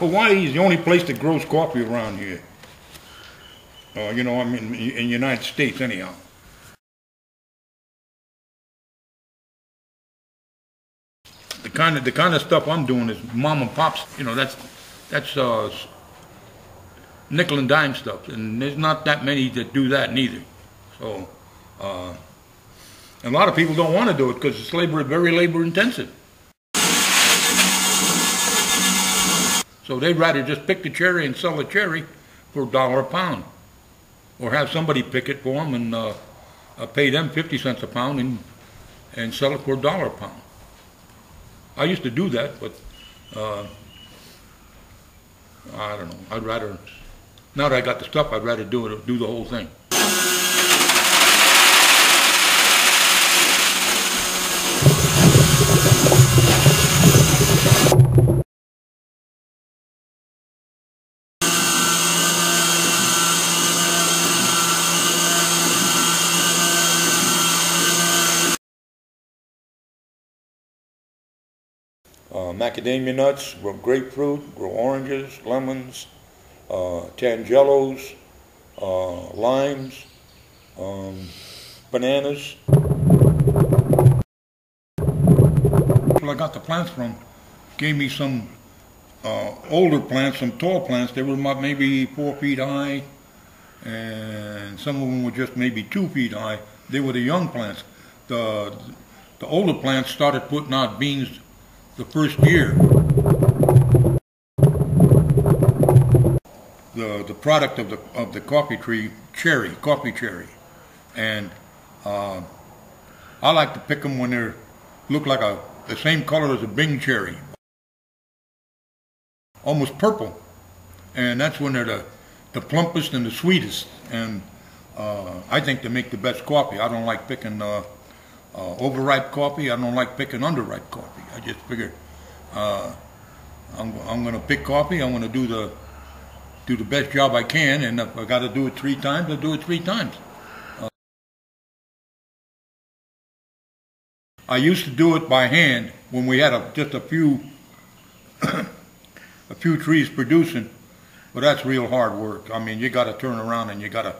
Hawaii is the only place that grows coffee around here. You know, I mean, in the United States, anyhow. The kind of stuff I'm doing is mom and pops. You know, that's nickel and dime stuff, and there's not that many that do that neither. So, a lot of people don't want to do it because it's very labor intensive. So they'd rather just pick the cherry and sell the cherry for $1 a pound, or have somebody pick it for them and pay them 50 cents a pound and sell it for $1 a pound. I used to do that, but I don't know. I'd rather, now that I got the stuff, I'd rather do the whole thing. Macadamia nuts, grow grapefruit, grow oranges, lemons, tangelos, limes, bananas. People I got the plants from gave me some older plants, some tall plants. They were about maybe 4 feet high, and some of them were just maybe 2 feet high. They were the young plants. The older plants started putting out beans the first year. The product of the coffee tree, coffee cherry, and I like to pick them when they look like the same color as a Bing cherry, almost purple, and that's when they're the plumpest and the sweetest. And I think they make the best coffee. I don't like picking overripe coffee. I don't like picking underripe coffee. I just figure I'm going to pick coffee. I'm going to do the best job I can, and if I got to do it 3 times, I'll do it 3 times. I used to do it by hand when we had just a few trees producing, but that's real hard work. I mean, you got to turn around and you got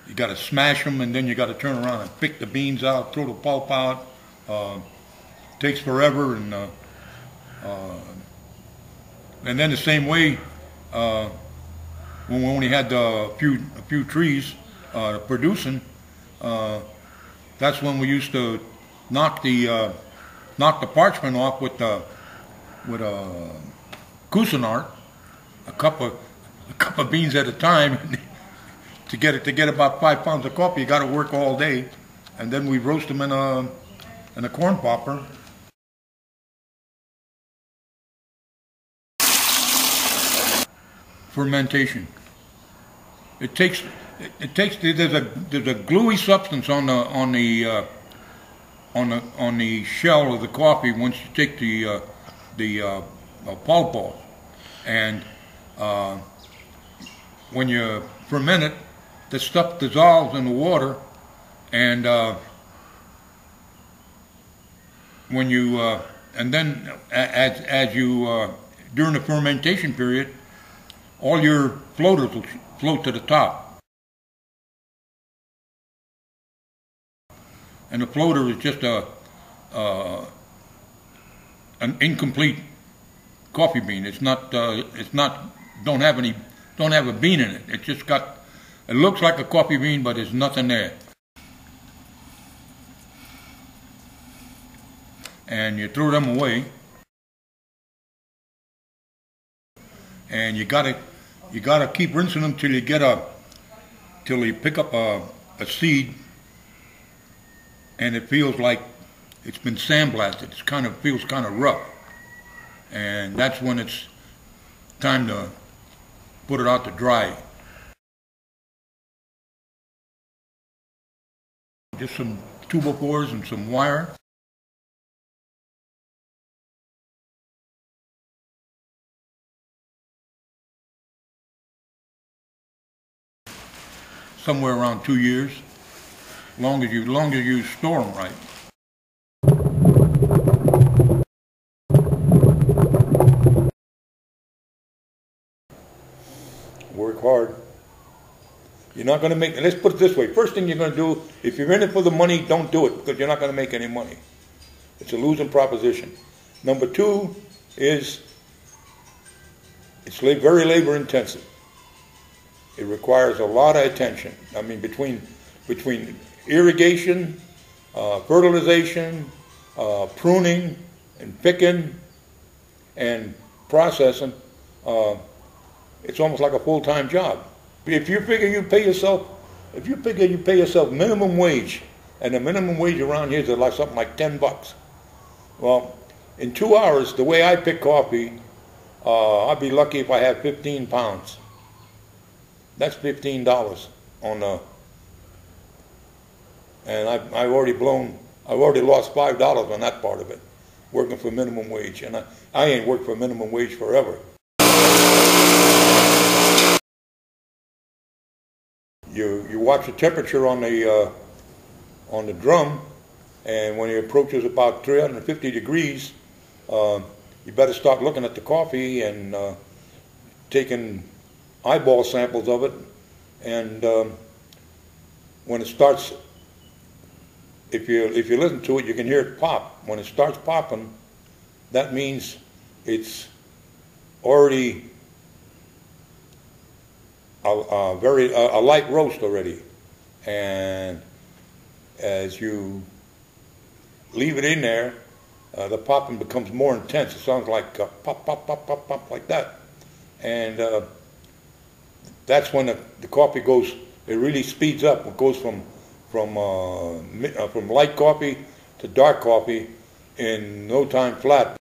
to smash them, and then you got to turn around and pick the beans out, throw the pulp out. Takes forever, and then the same way when we only had a few trees producing, that's when we used to knock the parchment off with a Cuisinart, a cup of beans at a time. To get about 5 pounds of coffee, you got to work all day, and then we roast them in a corn popper. Fermentation. There's a gluey substance on the shell of the coffee once you take the pulp off, and when you ferment it, the stuff dissolves in the water, and when you and then as you during the fermentation period, all your floaters will float to the top, and the floater is just an incomplete coffee bean. It's not don't have a bean in it. It's just got, it looks like a coffee bean, but there's nothing there. And you throw them away, and you gotta keep rinsing them till you pick up a seed, and it feels like it's been sandblasted. It feels kind of rough, and that's when it's time to put it out to dry. Just some 2x4s and some wire. Somewhere around 2 years, long as you store them right. Work hard. You're not going to make, let's put it this way, first thing you're going to do, if you're in it for the money, don't do it, because you're not going to make any money. It's a losing proposition. Number two is, it's very labor intensive. It requires a lot of attention. I mean, between irrigation, fertilization, pruning, and picking, and processing, it's almost like a full-time job. If you figure you pay yourself minimum wage, and the minimum wage around here is like something like $10. Well, in 2 hours, the way I pick coffee, I'd be lucky if I had 15 pounds. That's $15 on the, and I've already lost $5 on that part of it, working for minimum wage, and I ain't worked for minimum wage forever. You watch the temperature on the drum, and when it approaches about 350 degrees, you better start looking at the coffee and taking eyeball samples of it. And when it starts, if you listen to it, you can hear it pop. When it starts popping, that means it's already a light roast already, and as you leave it in there, the popping becomes more intense. It sounds like pop, pop, pop, pop, pop, like that, and that's when the coffee goes. It really speeds up. It goes from light coffee to dark coffee in no time flat.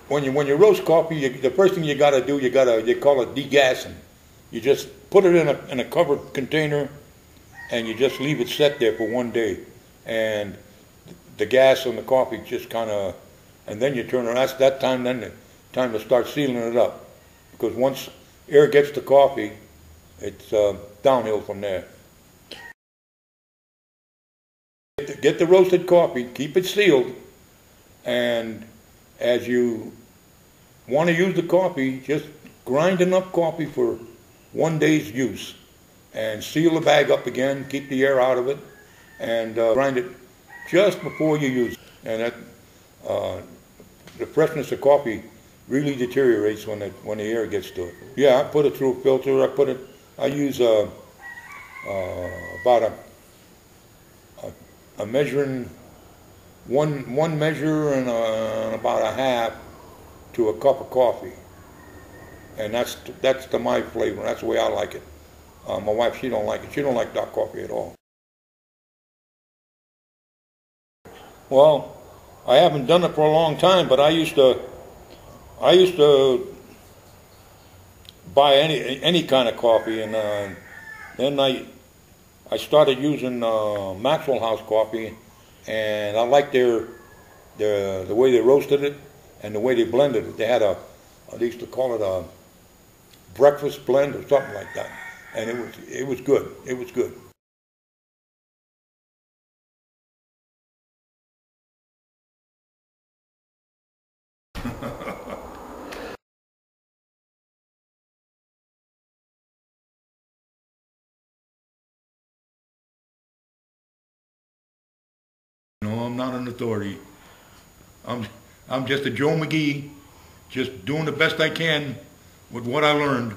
When you roast coffee, the first thing you got to do, they call it degassing. You just put it in a covered container, and you just leave it set there for 1 day, and the gas on the coffee just kind of, and then you turn around. That's that time. Then the time to start sealing it up, because once air gets to coffee, it's downhill from there. Get the roasted coffee, keep it sealed, and as you want to use the coffee, just grind enough coffee for 1 day's use, and seal the bag up again, keep the air out of it, and grind it just before you use it. And that, the freshness of coffee really deteriorates when the air gets to it. Yeah, I put it through a filter. I use about a measuring one measure and about a half to a cup of coffee, and that's to my flavor. That's the way I like it. My wife, she don't like it. She don't like dark coffee at all. Well, I haven't done it for a long time, but I used to buy any kind of coffee, and then I started using Maxwell House coffee, and I liked the way they roasted it and the way they blended it. They had they used to call it a breakfast blend or something like that, and it was good. It was good. No, I'm not an authority. I'm just a Joe McGee, just doing the best I can with what I learned.